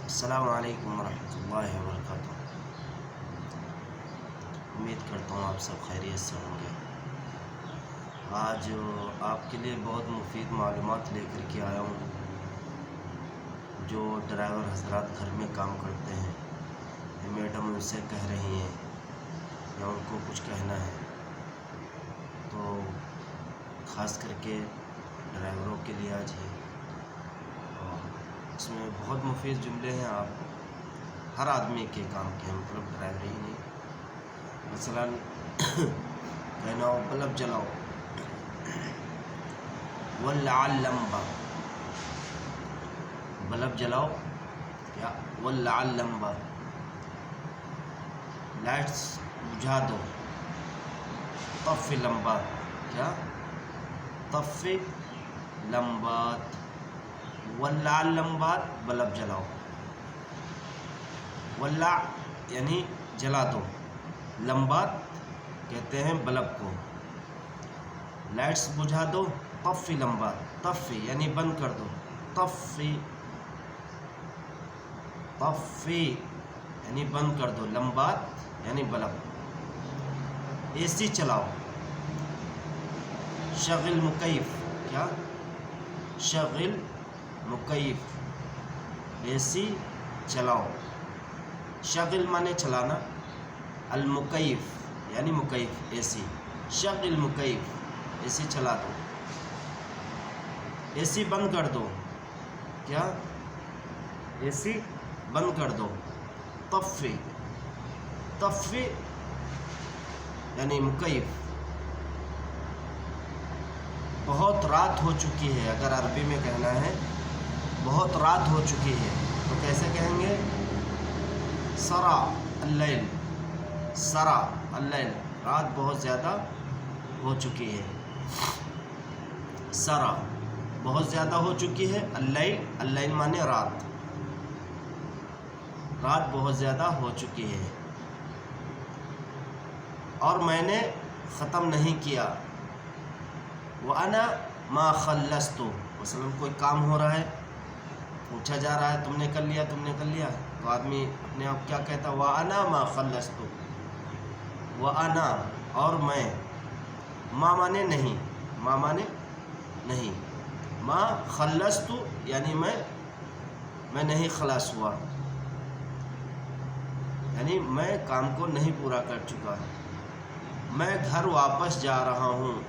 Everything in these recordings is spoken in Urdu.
السلام علیکم ورحمۃ اللہ وبرکاتہ۔ امید کرتا ہوں آپ سب خیریت سے ہوں گے۔ آج آپ کے لیے بہت مفید معلومات لے کر کے آیا ہوں۔ جو ڈرائیور حضرات گھر میں کام کرتے ہیں، میڈم ان سے کہہ رہی ہیں یا ان کو کچھ کہنا ہے، تو خاص کر کے ڈرائیوروں کے لیے آج ہے۔ اور اس میں بہت مفید جملے ہیں، آپ ہر آدمی کے کام کے ہیں، مطلب ڈرائیور ہی نہیں۔ مثلا کہنا ہو بلب جلاؤ، ولع لمبا، بلب جلاؤ یا ولع لمبا، لائٹس بجھا دو، طفی لمبات، کیا طفی لمبات، ولع لمبات، بلب جلاؤ۔ ولع یعنی جلا دو، لمبات کہتے ہیں بلب کو، لائٹس بجھا دو، طفی لمبات، طفی یعنی بند کر دو، طفی طفی یعنی بند کر دو، لمبات یعنی بلب۔ اے سی چلاؤ، شغل مکیف، کیا شغل مکیف، اے سی چلاؤ۔ شغل مانے چلانا، المکیف یعنی مکیف، اے سی، شغل مکیف، اے سی چلا دو۔ اے سی بند کر دو، کیا اے سی بند کر دو، طفی طفی یعنی مکیف۔ بہت رات ہو چکی ہے، اگر عربی میں کہنا ہے بہت رات ہو چکی ہے تو کیسے کہیں گے؟ سرا اللیل، سرا اللیل، رات بہت زیادہ ہو چکی ہے۔ سرا بہت زیادہ ہو چکی ہے، اللیل اللیل مانے رات، رات بہت زیادہ ہو چکی ہے، اور میں نے ختم نہیں کیا۔ وَأَنَا مَا خَلَّصْتُ، مثلا کوئی کام ہو رہا ہے، پوچھا جا رہا ہے تم نے کر لیا، تم نے کر لیا، تو آدمی اپنے آپ کیا کہتا ہے؟ وَأَنَا مَا خَلَّصْتُ، وَأَنَا اور میں، ما مانے نہیں، ما مانے نہیں، ما خلصت یعنی میں نہیں خلاص ہوا، یعنی میں کام کو نہیں پورا کر چکا۔ میں گھر واپس جا رہا ہوں،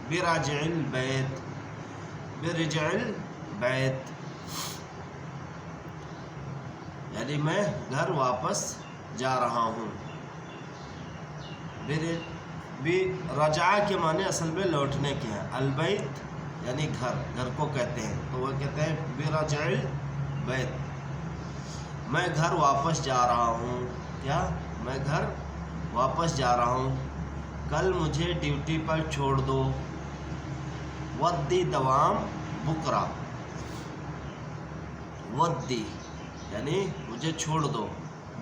برجع البیت، برجع البیت یعنی میں گھر واپس جا رہا ہوں۔ رجع کے معنی اصل میں لوٹنے کے ہیں، البیت یعنی گھر، گھر کو کہتے ہیں، تو وہ کہتے ہیں برجع البیت، میں گھر واپس جا رہا ہوں، کیا میں گھر واپس جا رہا ہوں، کل مجھے ڈیوٹی پر چھوڑ دو۔ ودی دوام بکرا، ودی یعنی مجھے چھوڑ دو،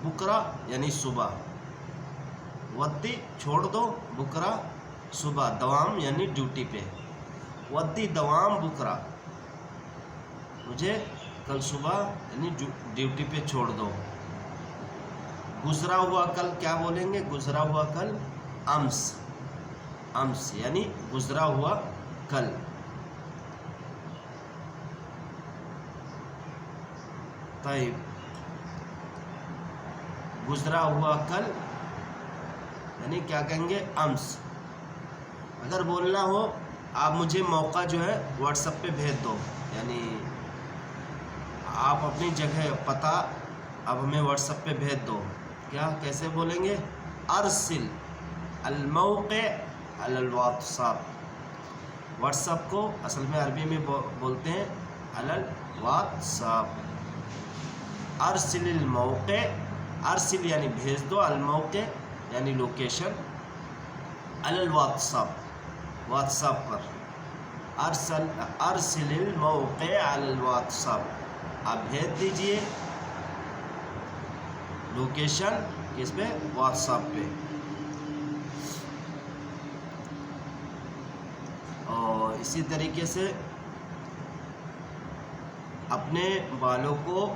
بکرا یعنی صبح، ودی چھوڑ دو، بکرا صبح، دوام یعنی ڈیوٹی پہ، ودی دوام بکرا مجھے کل صبح یعنی ڈیوٹی پہ چھوڑ دو۔ گزرا ہوا کل کیا بولیں گے؟ گزرا ہوا کل امس، امس یعنی گزرا ہوا کل۔ طيب گزرا ہوا کل یعنی کیا کہیں گے؟ امس۔ اگر بولنا ہو آپ مجھے موقع جو ہے واٹس ایپ پہ بھیج دو، یعنی آپ اپنی جگہ پتہ اب ہمیں واٹس ایپ پہ بھیج دو، کیا کیسے بولیں گے؟ ارسل الموقع علی الواٹس ایپ، واٹس ایپ کو اصل میں عربی میں بولتے ہیں علی الواٹس ایپ۔ ارسل الموقع، ارسل یعنی بھیج دو، الموقع یعنی لوکیشن، علی الواٹس ایپ واٹس ایپ پر، ارسل الموقع علی الواٹس ایپ، آپ بھیج دیجئے لوکیشن کس پہ؟ واٹس ایپ پہ۔ اور اسی طریقے سے اپنے بالوں کو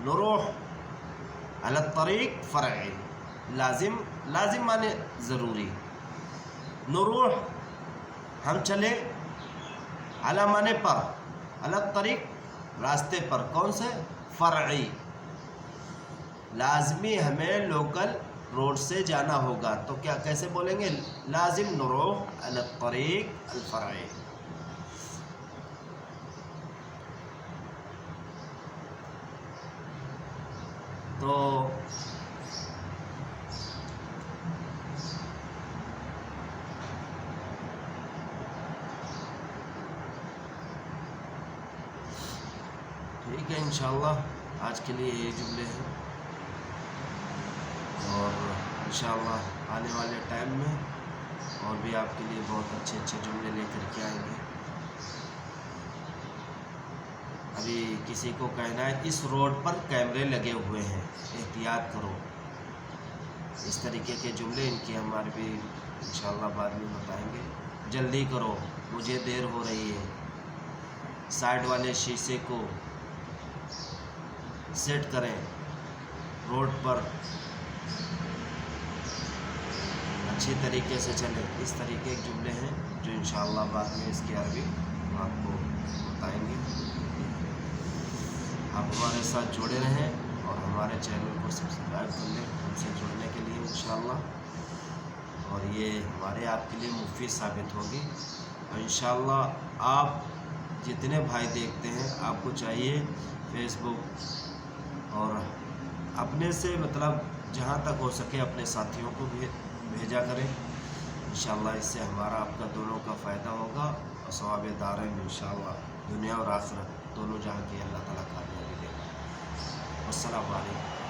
نروح علی الطریق فرعی، لازم، لازم مانے ضروری، نروح ہم چلے، علی مانے پر، علی الطریق راستے پر، کون سے؟ فرعی، لازمی ہمیں لوکل روڈ سے جانا ہوگا، تو کیا کیسے بولیں گے؟ لازم نروح علی الطریق الفرعی۔ تو ٹھیک ہے، انشاءاللہ آج کے لیے یہ جملے ہیں، اور انشاءاللہ آنے والے ٹائم میں اور بھی آپ کے لیے بہت اچھے اچھے جملے لے کر کے آئیں گے۔ ابھی کسی کو کہنا ہے اس روڈ پر کیمرے لگے ہوئے ہیں، احتیاط کرو، اس طریقے کے جملے ان کی ہمارے بھی انشاءاللہ بعد میں بتائیں گے۔ جلدی کرو، مجھے دیر ہو رہی ہے، سائیڈ والے شیشے کو سیٹ کریں، روڈ پر اچھی طریقے سے چلیں، اس طریقے کے جملے ہیں جو انشاءاللہ بعد میں اس کی عربی آپ کو بتائیں گے۔ آپ ہمارے ساتھ جڑے رہیں اور ہمارے چینل کو سبسکرائب کر لیں ہم سے جڑنے کے لیے انشاءاللہ، اور یہ ہمارے آپ کے لیے مفید ثابت ہوگی، اور انشاءاللہ آپ جتنے بھائی دیکھتے ہیں آپ کو چاہیے فیس بک اور اپنے سے مطلب جہاں تک ہو سکے اپنے ساتھیوں کو بھی بھیجا کریں، انشاءاللہ اس سے ہمارا آپ کا دونوں کا فائدہ ہوگا، اور ثواب دارین انشاءاللہ، دنیا اور آخرت دونوں جہاں کی اللہ تعالیٰ کامیابی دے گا۔ السلام علیکم۔